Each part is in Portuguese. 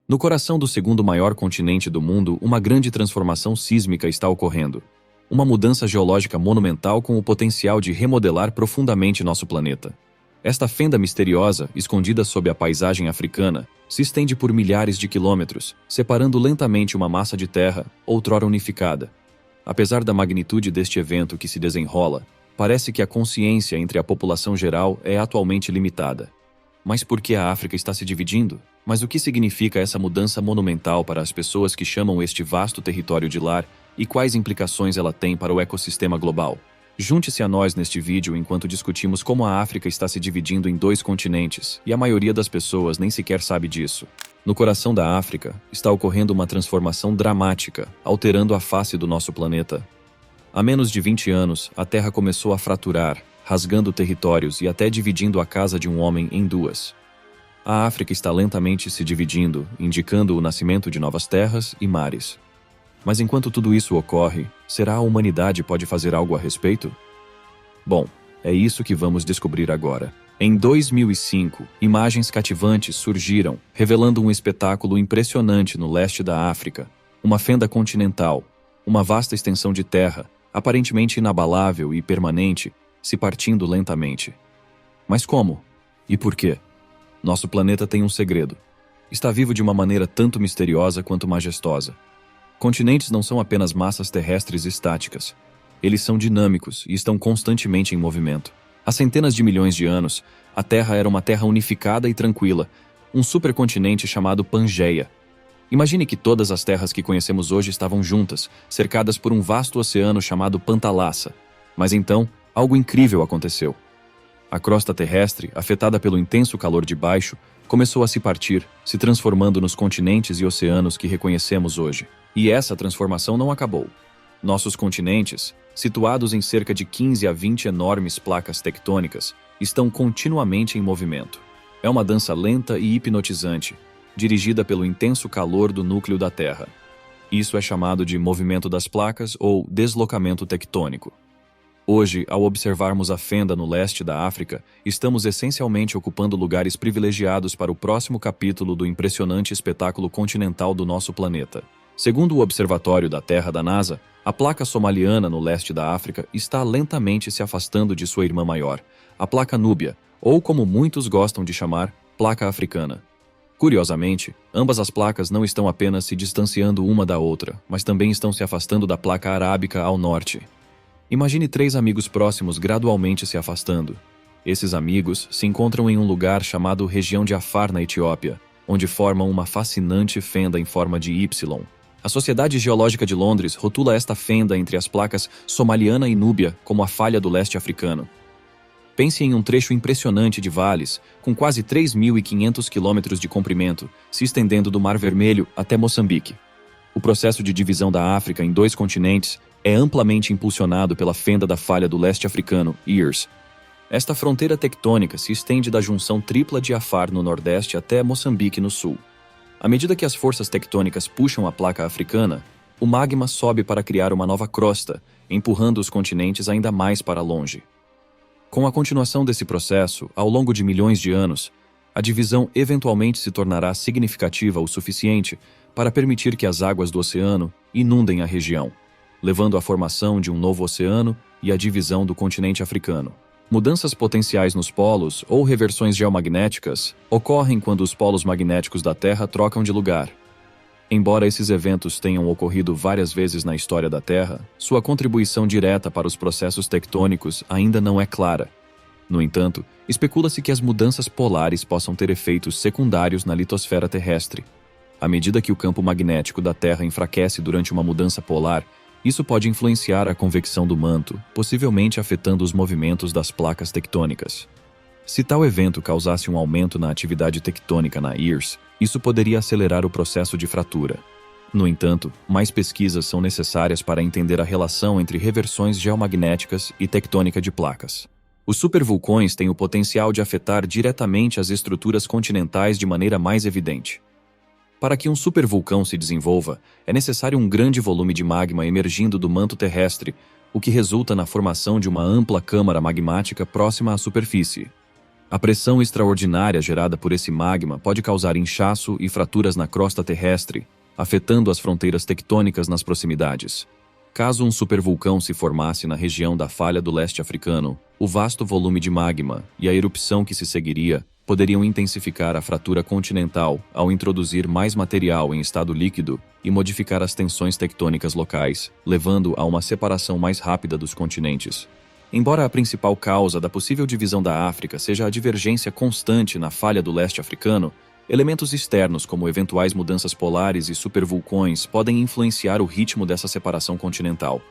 No coração do segundo maior continente do mundo, uma grande transformação sísmica está ocorrendo. Uma mudança geológica monumental com o potencial de remodelar profundamente nosso planeta. Esta fenda misteriosa, escondida sob a paisagem africana, se estende por milhares de quilômetros, separando lentamente uma massa de terra, outrora unificada. Apesar da magnitude deste evento que se desenrola, parece que a consciência entre a população geral é atualmente limitada. Mas por que a África está se dividindo? Mas o que significa essa mudança monumental para as pessoas que chamam este vasto território de lar e quais implicações ela tem para o ecossistema global? Junte-se a nós neste vídeo enquanto discutimos como a África está se dividindo em dois continentes e a maioria das pessoas nem sequer sabe disso. No coração da África está ocorrendo uma transformação dramática, alterando a face do nosso planeta. Há menos de 20 anos, a Terra começou a fraturar, rasgando territórios e até dividindo a casa de um homem em duas. A África está lentamente se dividindo, indicando o nascimento de novas terras e mares. Mas enquanto tudo isso ocorre, será a humanidade pode fazer algo a respeito? Bom, é isso que vamos descobrir agora. Em 2005, imagens cativantes surgiram, revelando um espetáculo impressionante no leste da África. Uma fenda continental, uma vasta extensão de terra, aparentemente inabalável e permanente, se partindo lentamente. Mas como? E por quê? Nosso planeta tem um segredo. Está vivo de uma maneira tanto misteriosa quanto majestosa. Continentes não são apenas massas terrestres estáticas. Eles são dinâmicos e estão constantemente em movimento. Há centenas de milhões de anos, a Terra era uma terra unificada e tranquila, um supercontinente chamado Pangeia. Imagine que todas as terras que conhecemos hoje estavam juntas, cercadas por um vasto oceano chamado Pantalassa. Mas então, algo incrível aconteceu. A crosta terrestre, afetada pelo intenso calor de baixo, começou a se partir, se transformando nos continentes e oceanos que reconhecemos hoje. E essa transformação não acabou. Nossos continentes, situados em cerca de 15 a 20 enormes placas tectônicas, estão continuamente em movimento. É uma dança lenta e hipnotizante, dirigida pelo intenso calor do núcleo da Terra. Isso é chamado de movimento das placas ou deslocamento tectônico. Hoje, ao observarmos a fenda no leste da África, estamos essencialmente ocupando lugares privilegiados para o próximo capítulo do impressionante espetáculo continental do nosso planeta. Segundo o Observatório da Terra da NASA, a placa somaliana no leste da África está lentamente se afastando de sua irmã maior, a placa núbia, ou como muitos gostam de chamar, placa africana. Curiosamente, ambas as placas não estão apenas se distanciando uma da outra, mas também estão se afastando da placa arábica ao norte. Imagine 3 amigos próximos gradualmente se afastando. Esses amigos se encontram em um lugar chamado região de Afar, na Etiópia, onde formam uma fascinante fenda em forma de Y. A Sociedade Geológica de Londres rotula esta fenda entre as placas somaliana e núbia como a falha do leste africano. Pense em um trecho impressionante de vales, com quase 3.500 quilômetros de comprimento, se estendendo do Mar Vermelho até Moçambique. O processo de divisão da África em 2 continentes é amplamente impulsionado pela fenda da falha do leste africano, EARS. Esta fronteira tectônica se estende da junção tripla de Afar no nordeste até Moçambique no sul. À medida que as forças tectônicas puxam a placa africana, o magma sobe para criar uma nova crosta, empurrando os continentes ainda mais para longe. Com a continuação desse processo, ao longo de milhões de anos, a divisão eventualmente se tornará significativa o suficiente para permitir que as águas do oceano inundem a região, levando à formação de um novo oceano e à divisão do continente africano. Mudanças potenciais nos polos ou reversões geomagnéticas ocorrem quando os polos magnéticos da Terra trocam de lugar. Embora esses eventos tenham ocorrido várias vezes na história da Terra, sua contribuição direta para os processos tectônicos ainda não é clara. No entanto, especula-se que as mudanças polares possam ter efeitos secundários na litosfera terrestre. À medida que o campo magnético da Terra enfraquece durante uma mudança polar, isso pode influenciar a convecção do manto, possivelmente afetando os movimentos das placas tectônicas. Se tal evento causasse um aumento na atividade tectônica na EARS, isso poderia acelerar o processo de fratura. No entanto, mais pesquisas são necessárias para entender a relação entre reversões geomagnéticas e tectônica de placas. Os supervulcões têm o potencial de afetar diretamente as estruturas continentais de maneira mais evidente. Para que um supervulcão se desenvolva, é necessário um grande volume de magma emergindo do manto terrestre, o que resulta na formação de uma ampla câmara magmática próxima à superfície. A pressão extraordinária gerada por esse magma pode causar inchaço e fraturas na crosta terrestre, afetando as fronteiras tectônicas nas proximidades. Caso um supervulcão se formasse na região da falha do leste africano, o vasto volume de magma e a erupção que se seguiria poderiam intensificar a fratura continental ao introduzir mais material em estado líquido e modificar as tensões tectônicas locais, levando a uma separação mais rápida dos continentes. Embora a principal causa da possível divisão da África seja a divergência constante na falha do leste africano, elementos externos como eventuais mudanças polares e supervulcões podem influenciar o ritmo dessa separação continental.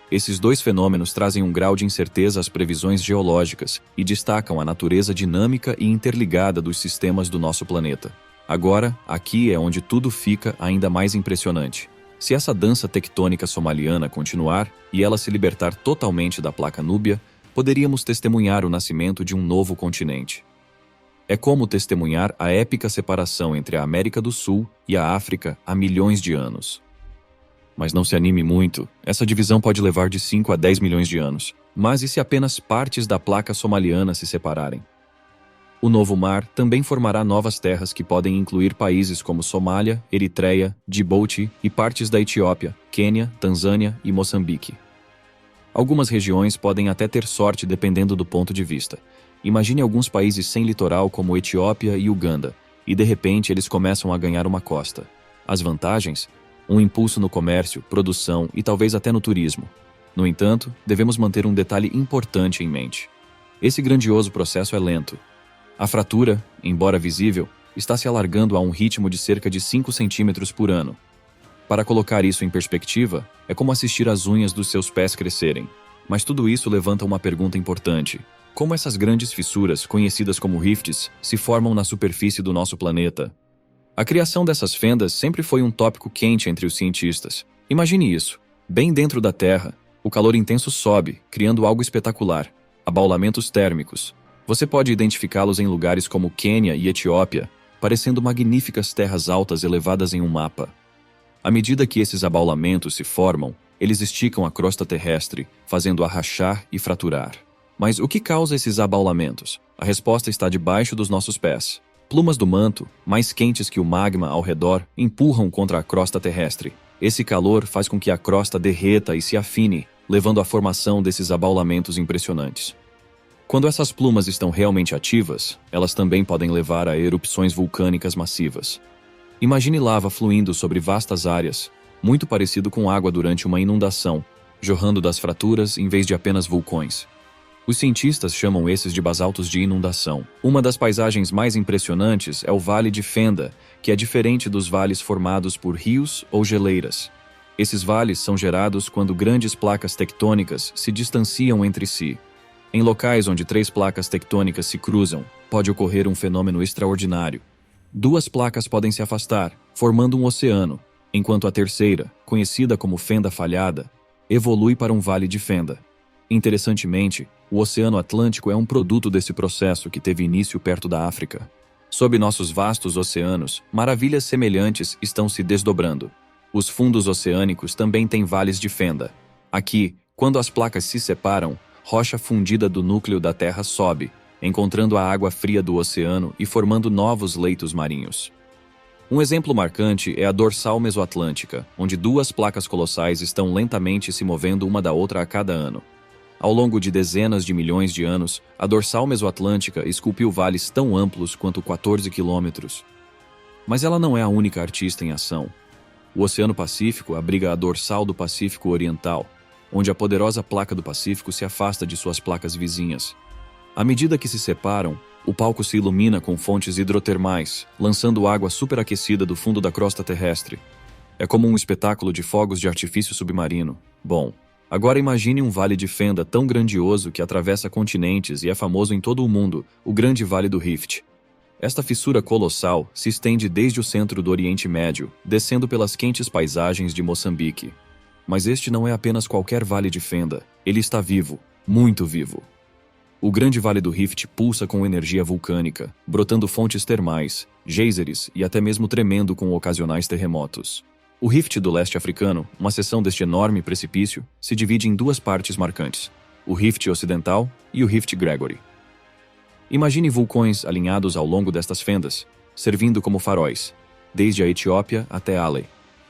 Esses dois fenômenos trazem um grau de incerteza às previsões geológicas e destacam a natureza dinâmica e interligada dos sistemas do nosso planeta. Agora, aqui é onde tudo fica ainda mais impressionante. Se essa dança tectônica somaliana continuar e ela se libertar totalmente da placa núbia, poderíamos testemunhar o nascimento de um novo continente. É como testemunhar a épica separação entre a América do Sul e a África há milhões de anos. Mas não se anime muito, essa divisão pode levar de 5 a 10 milhões de anos. Mas e se apenas partes da placa somaliana se separarem? O novo mar também formará novas terras que podem incluir países como Somália, Eritreia, Djibouti e partes da Etiópia, Quênia, Tanzânia e Moçambique. Algumas regiões podem até ter sorte dependendo do ponto de vista. Imagine alguns países sem litoral como Etiópia e Uganda, e de repente eles começam a ganhar uma costa. As vantagens? Um impulso no comércio, produção e talvez até no turismo. No entanto, devemos manter um detalhe importante em mente. Esse grandioso processo é lento. A fratura, embora visível, está se alargando a um ritmo de cerca de 5 centímetros por ano. Para colocar isso em perspectiva, é como assistir as unhas dos seus pés crescerem. Mas tudo isso levanta uma pergunta importante. Como essas grandes fissuras, conhecidas como rifts, se formam na superfície do nosso planeta? A criação dessas fendas sempre foi um tópico quente entre os cientistas. Imagine isso. Bem dentro da Terra, o calor intenso sobe, criando algo espetacular. Abaulamentos térmicos. Você pode identificá-los em lugares como Quênia e Etiópia, parecendo magníficas terras altas elevadas em um mapa. À medida que esses abaulamentos se formam, eles esticam a crosta terrestre, fazendo-a rachar e fraturar. Mas o que causa esses abaulamentos? A resposta está debaixo dos nossos pés. Plumas do manto, mais quentes que o magma ao redor, empurram contra a crosta terrestre. Esse calor faz com que a crosta derreta e se afine, levando à formação desses abaulamentos impressionantes. Quando essas plumas estão realmente ativas, elas também podem levar a erupções vulcânicas massivas. Imagine lava fluindo sobre vastas áreas, muito parecido com água durante uma inundação, jorrando das fraturas em vez de apenas vulcões. Os cientistas chamam esses de basaltos de inundação. Uma das paisagens mais impressionantes é o Vale de Fenda, que é diferente dos vales formados por rios ou geleiras. Esses vales são gerados quando grandes placas tectônicas se distanciam entre si. Em locais onde 3 placas tectônicas se cruzam, pode ocorrer um fenômeno extraordinário. 2 placas podem se afastar, formando um oceano, enquanto a terceira, conhecida como fenda falhada, evolui para um vale de fenda. Interessantemente, o Oceano Atlântico é um produto desse processo que teve início perto da África. Sob nossos vastos oceanos, maravilhas semelhantes estão se desdobrando. Os fundos oceânicos também têm vales de fenda. Aqui, quando as placas se separam, rocha fundida do núcleo da Terra sobe, encontrando a água fria do oceano e formando novos leitos marinhos. Um exemplo marcante é a dorsal mesoatlântica, onde 2 placas colossais estão lentamente se movendo uma da outra a cada ano. Ao longo de dezenas de milhões de anos, a dorsal mesoatlântica esculpiu vales tão amplos quanto 14 quilômetros. Mas ela não é a única artista em ação. O Oceano Pacífico abriga a dorsal do Pacífico Oriental, onde a poderosa placa do Pacífico se afasta de suas placas vizinhas. À medida que se separam, o palco se ilumina com fontes hidrotermais, lançando água superaquecida do fundo da crosta terrestre. É como um espetáculo de fogos de artifício submarino. Bom, agora imagine um vale de fenda tão grandioso que atravessa continentes e é famoso em todo o mundo, o Grande Vale do Rift. Esta fissura colossal se estende desde o centro do Oriente Médio, descendo pelas quentes paisagens de Moçambique. Mas este não é apenas qualquer vale de fenda, ele está vivo, muito vivo. O Grande Vale do Rift pulsa com energia vulcânica, brotando fontes termais, geysers e até mesmo tremendo com ocasionais terremotos. O Rift do leste africano, uma seção deste enorme precipício, se divide em 2 partes marcantes, o Rift Ocidental e o Rift Gregory. Imagine vulcões alinhados ao longo destas fendas, servindo como faróis, desde a Etiópia até Halley,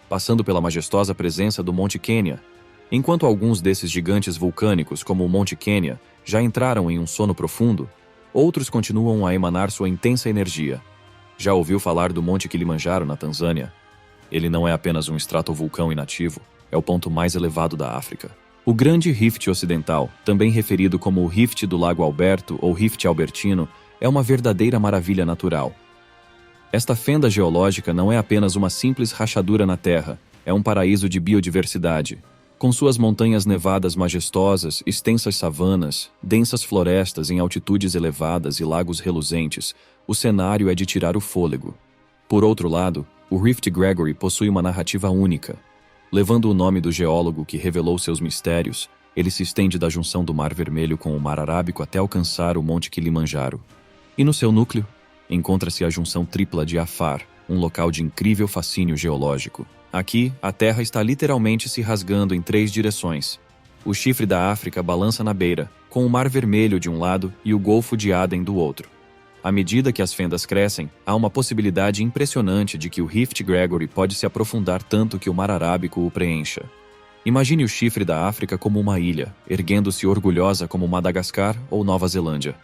passando pela majestosa presença do Monte Quenya. Enquanto alguns desses gigantes vulcânicos, como o Monte Quenya, já entraram em um sono profundo, outros continuam a emanar sua intensa energia. Já ouviu falar do Monte Kilimanjaro na Tanzânia? Ele não é apenas um estratovulcão inativo, é o ponto mais elevado da África. O Grande Rift Ocidental, também referido como o Rift do Lago Alberto ou Rift Albertino, é uma verdadeira maravilha natural. Esta fenda geológica não é apenas uma simples rachadura na Terra, é um paraíso de biodiversidade. Com suas montanhas nevadas majestosas, extensas savanas, densas florestas em altitudes elevadas e lagos reluzentes, o cenário é de tirar o fôlego. Por outro lado, o Rift Gregory possui uma narrativa única. Levando o nome do geólogo que revelou seus mistérios, ele se estende da junção do Mar Vermelho com o Mar Arábico até alcançar o Monte Kilimanjaro. E no seu núcleo, encontra-se a junção tripla de Afar, um local de incrível fascínio geológico. Aqui, a Terra está literalmente se rasgando em 3 direções. O chifre da África balança na beira, com o Mar Vermelho de um lado e o Golfo de Aden do outro. À medida que as fendas crescem, há uma possibilidade impressionante de que o Rift Gregory pode se aprofundar tanto que o Mar Arábico o preencha. Imagine o chifre da África como uma ilha, erguendo-se orgulhosa como Madagascar ou Nova Zelândia.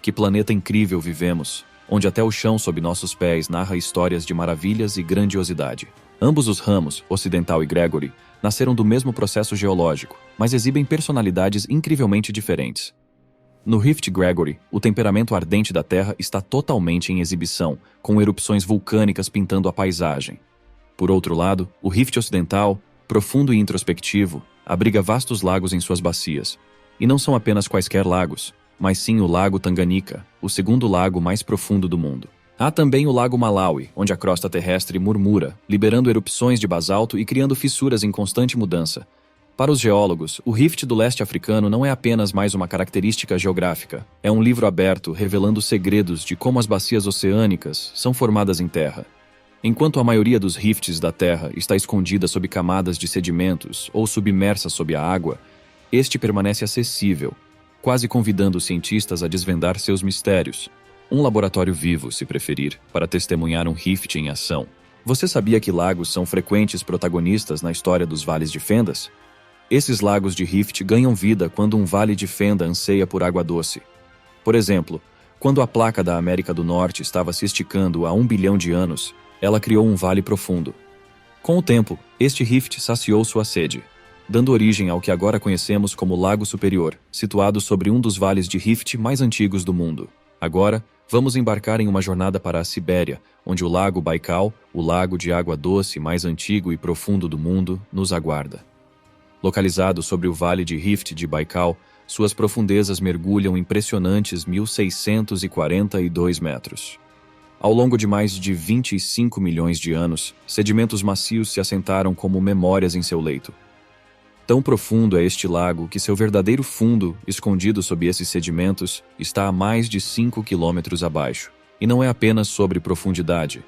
Que planeta incrível vivemos, onde até o chão sob nossos pés narra histórias de maravilhas e grandiosidade. Ambos os ramos, Ocidental e Gregory, nasceram do mesmo processo geológico, mas exibem personalidades incrivelmente diferentes. No Rift Gregory, o temperamento ardente da Terra está totalmente em exibição, com erupções vulcânicas pintando a paisagem. Por outro lado, o Rift Ocidental, profundo e introspectivo, abriga vastos lagos em suas bacias. E não são apenas quaisquer lagos, mas sim o Lago Tanganyika, o segundo lago mais profundo do mundo. Há também o Lago Malawi, onde a crosta terrestre murmura, liberando erupções de basalto e criando fissuras em constante mudança. Para os geólogos, o Rift do leste africano não é apenas mais uma característica geográfica. É um livro aberto revelando segredos de como as bacias oceânicas são formadas em terra. Enquanto a maioria dos rifts da Terra está escondida sob camadas de sedimentos ou submersa sob a água, este permanece acessível, quase convidando os cientistas a desvendar seus mistérios. Um laboratório vivo, se preferir, para testemunhar um rift em ação. Você sabia que lagos são frequentes protagonistas na história dos vales de fendas? Esses lagos de rift ganham vida quando um vale de fenda anseia por água doce. Por exemplo, quando a placa da América do Norte estava se esticando há 1 bilhão de anos, ela criou um vale profundo. Com o tempo, este rift saciou sua sede, dando origem ao que agora conhecemos como Lago Superior, situado sobre um dos vales de rift mais antigos do mundo. Agora, vamos embarcar em uma jornada para a Sibéria, onde o Lago Baikal, o lago de água doce mais antigo e profundo do mundo, nos aguarda. Localizado sobre o Vale de Rift de Baikal, suas profundezas mergulham impressionantes 1.642 metros. Ao longo de mais de 25 milhões de anos, sedimentos macios se assentaram como memórias em seu leito. Tão profundo é este lago que seu verdadeiro fundo, escondido sob esses sedimentos, está a mais de 5 quilômetros abaixo. E não é apenas sobre profundidade.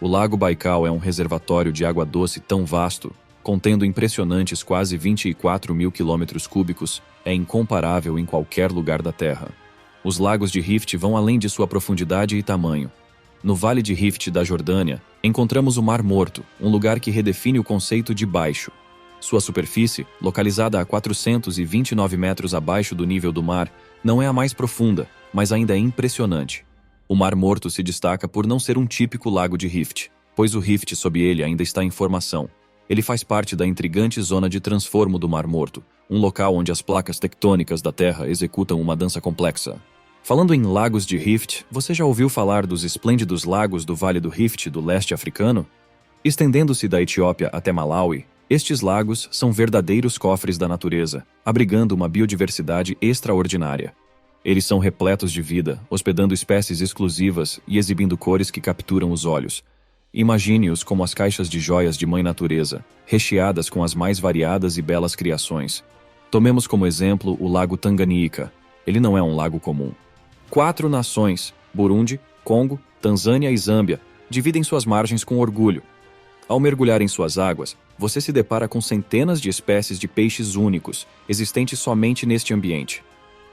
O Lago Baikal é um reservatório de água doce tão vasto, contendo impressionantes quase 24 mil quilômetros cúbicos, é incomparável em qualquer lugar da Terra. Os lagos de Rift vão além de sua profundidade e tamanho. No Vale de Rift da Jordânia, encontramos o Mar Morto, um lugar que redefine o conceito de baixo. Sua superfície, localizada a 429 metros abaixo do nível do mar, não é a mais profunda, mas ainda é impressionante. O Mar Morto se destaca por não ser um típico lago de Rift, pois o Rift sob ele ainda está em formação. Ele faz parte da intrigante zona de transformo do Mar Morto, um local onde as placas tectônicas da Terra executam uma dança complexa. Falando em lagos de Rift, você já ouviu falar dos esplêndidos lagos do Vale do Rift do leste africano? Estendendo-se da Etiópia até Malawi, estes lagos são verdadeiros cofres da natureza, abrigando uma biodiversidade extraordinária. Eles são repletos de vida, hospedando espécies exclusivas e exibindo cores que capturam os olhos. Imagine-os como as caixas de joias de Mãe Natureza, recheadas com as mais variadas e belas criações. Tomemos como exemplo o Lago Tanganyika. Ele não é um lago comum. 4 nações, Burundi, Congo, Tanzânia e Zâmbia, dividem suas margens com orgulho. Ao mergulhar em suas águas, você se depara com centenas de espécies de peixes únicos, existentes somente neste ambiente.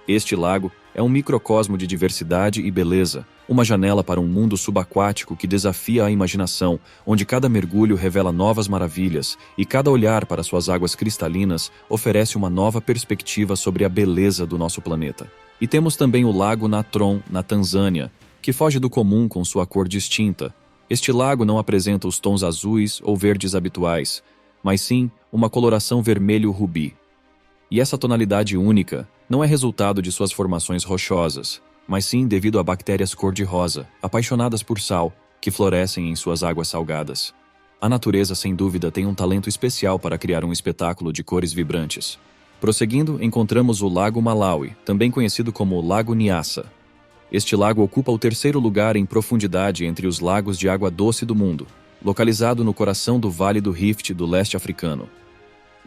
Este lago é um microcosmo de diversidade e beleza, uma janela para um mundo subaquático que desafia a imaginação, onde cada mergulho revela novas maravilhas e cada olhar para suas águas cristalinas oferece uma nova perspectiva sobre a beleza do nosso planeta. E temos também o Lago Natron, na Tanzânia, que foge do comum com sua cor distinta. Este lago não apresenta os tons azuis ou verdes habituais, mas sim uma coloração vermelho-rubi. E essa tonalidade única não é resultado de suas formações rochosas, mas sim devido a bactérias cor-de-rosa, apaixonadas por sal, que florescem em suas águas salgadas. A natureza, sem dúvida, tem um talento especial para criar um espetáculo de cores vibrantes. Prosseguindo, encontramos o Lago Malawi, também conhecido como Lago Nyassa. Este lago ocupa o terceiro lugar em profundidade entre os lagos de água doce do mundo, localizado no coração do Vale do Rift do leste africano.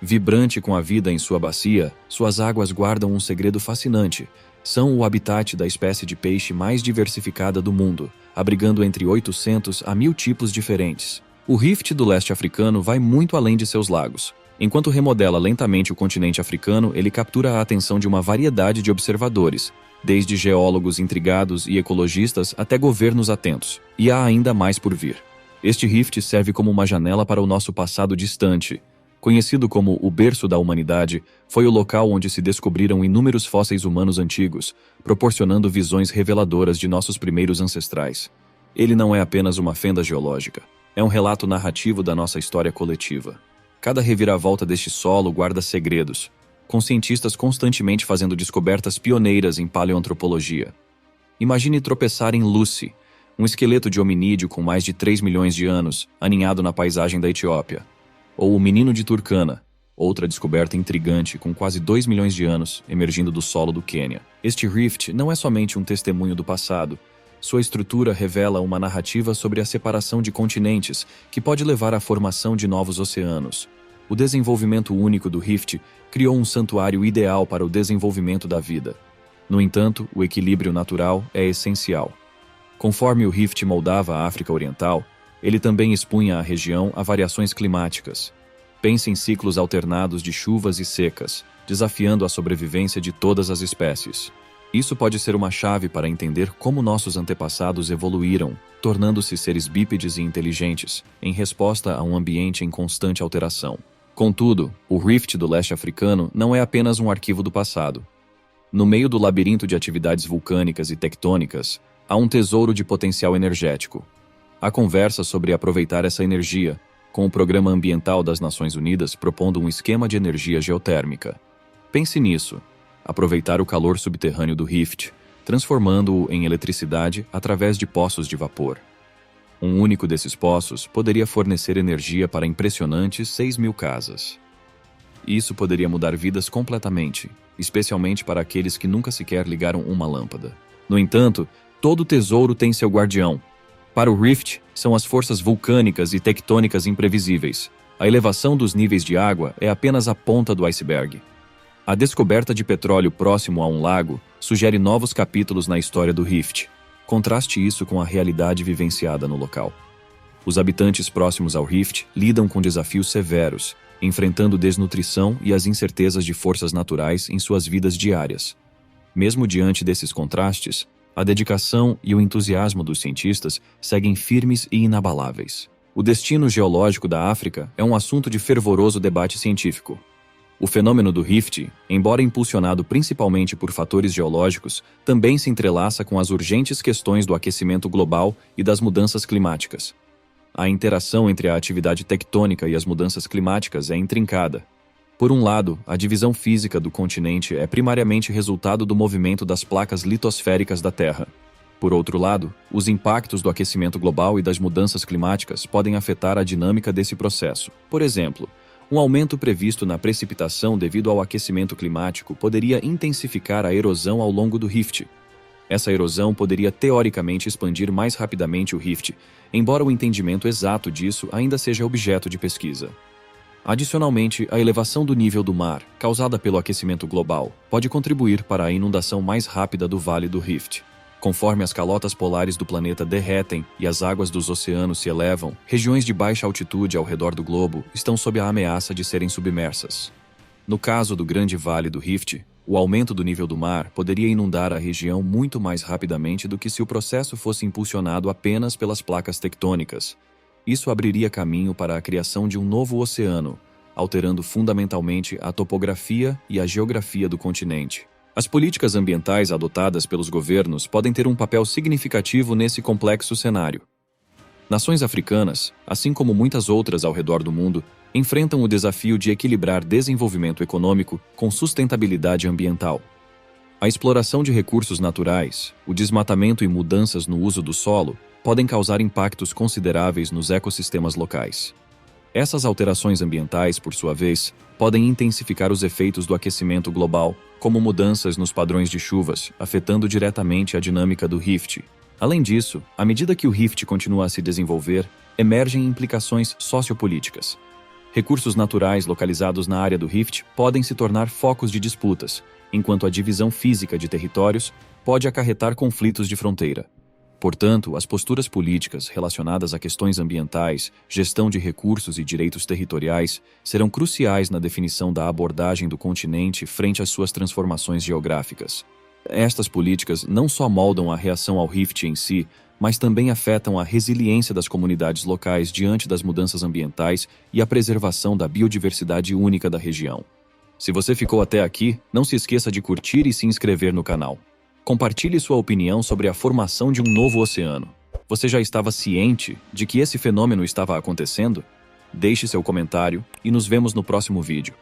Vibrante com a vida em sua bacia, suas águas guardam um segredo fascinante. São o habitat da espécie de peixe mais diversificada do mundo, abrigando entre 800 a 1000 tipos diferentes. O Rift do leste africano vai muito além de seus lagos. Enquanto remodela lentamente o continente africano, ele captura a atenção de uma variedade de observadores, desde geólogos intrigados e ecologistas até governos atentos. E há ainda mais por vir. Este Rift serve como uma janela para o nosso passado distante. Conhecido como o berço da humanidade, foi o local onde se descobriram inúmeros fósseis humanos antigos, proporcionando visões reveladoras de nossos primeiros ancestrais. Ele não é apenas uma fenda geológica, é um relato narrativo da nossa história coletiva. Cada reviravolta deste solo guarda segredos, com cientistas constantemente fazendo descobertas pioneiras em paleoantropologia. Imagine tropeçar em Lucy, um esqueleto de hominídeo com mais de 3 milhões de anos, aninhado na paisagem da Etiópia. Ou o Menino de Turkana, outra descoberta intrigante com quase 2 milhões de anos emergindo do solo do Quênia. Este rift não é somente um testemunho do passado. Sua estrutura revela uma narrativa sobre a separação de continentes que pode levar à formação de novos oceanos. O desenvolvimento único do rift criou um santuário ideal para o desenvolvimento da vida. No entanto, o equilíbrio natural é essencial. Conforme o rift moldava a África Oriental, ele também expunha a região a variações climáticas. Pense em ciclos alternados de chuvas e secas, desafiando a sobrevivência de todas as espécies. Isso pode ser uma chave para entender como nossos antepassados evoluíram, tornando-se seres bípedes e inteligentes, em resposta a um ambiente em constante alteração. Contudo, o Rift do leste africano não é apenas um arquivo do passado. No meio do labirinto de atividades vulcânicas e tectônicas, há um tesouro de potencial energético. Há conversa sobre aproveitar essa energia, com o Programa Ambiental das Nações Unidas propondo um esquema de energia geotérmica. Pense nisso: aproveitar o calor subterrâneo do Rift, transformando-o em eletricidade através de poços de vapor. Um único desses poços poderia fornecer energia para impressionantes 6.000 casas. Isso poderia mudar vidas completamente, especialmente para aqueles que nunca sequer ligaram uma lâmpada. No entanto, todo tesouro tem seu guardião. Para o Rift, são as forças vulcânicas e tectônicas imprevisíveis. A elevação dos níveis de água é apenas a ponta do iceberg. A descoberta de petróleo próximo a um lago sugere novos capítulos na história do Rift. Contraste isso com a realidade vivenciada no local. Os habitantes próximos ao Rift lidam com desafios severos, enfrentando desnutrição e as incertezas de forças naturais em suas vidas diárias. Mesmo diante desses contrastes, a dedicação e o entusiasmo dos cientistas seguem firmes e inabaláveis. O destino geológico da África é um assunto de fervoroso debate científico. O fenômeno do Rift, embora impulsionado principalmente por fatores geológicos, também se entrelaça com as urgentes questões do aquecimento global e das mudanças climáticas. A interação entre a atividade tectônica e as mudanças climáticas é intrincada. Por um lado, a divisão física do continente é primariamente resultado do movimento das placas litosféricas da Terra. Por outro lado, os impactos do aquecimento global e das mudanças climáticas podem afetar a dinâmica desse processo. Por exemplo, um aumento previsto na precipitação devido ao aquecimento climático poderia intensificar a erosão ao longo do Rift. Essa erosão poderia teoricamente expandir mais rapidamente o Rift, embora o entendimento exato disso ainda seja objeto de pesquisa. Adicionalmente, a elevação do nível do mar, causada pelo aquecimento global, pode contribuir para a inundação mais rápida do Vale do Rift. Conforme as calotas polares do planeta derretem e as águas dos oceanos se elevam, regiões de baixa altitude ao redor do globo estão sob a ameaça de serem submersas. No caso do Grande Vale do Rift, o aumento do nível do mar poderia inundar a região muito mais rapidamente do que se o processo fosse impulsionado apenas pelas placas tectônicas. Isso abriria caminho para a criação de um novo oceano, alterando fundamentalmente a topografia e a geografia do continente. As políticas ambientais adotadas pelos governos podem ter um papel significativo nesse complexo cenário. Nações africanas, assim como muitas outras ao redor do mundo, enfrentam o desafio de equilibrar desenvolvimento econômico com sustentabilidade ambiental. A exploração de recursos naturais, o desmatamento e mudanças no uso do solo podem causar impactos consideráveis nos ecossistemas locais. Essas alterações ambientais, por sua vez, podem intensificar os efeitos do aquecimento global, como mudanças nos padrões de chuvas, afetando diretamente a dinâmica do Rift. Além disso, à medida que o Rift continua a se desenvolver, emergem implicações sociopolíticas. Recursos naturais localizados na área do Rift podem se tornar focos de disputas, enquanto a divisão física de territórios pode acarretar conflitos de fronteira. Portanto, as posturas políticas relacionadas a questões ambientais, gestão de recursos e direitos territoriais serão cruciais na definição da abordagem do continente frente às suas transformações geográficas. Estas políticas não só moldam a reação ao Rift em si, mas também afetam a resiliência das comunidades locais diante das mudanças ambientais e a preservação da biodiversidade única da região. Se você ficou até aqui, não se esqueça de curtir e se inscrever no canal. Compartilhe sua opinião sobre a formação de um novo oceano. Você já estava ciente de que esse fenômeno estava acontecendo? Deixe seu comentário e nos vemos no próximo vídeo.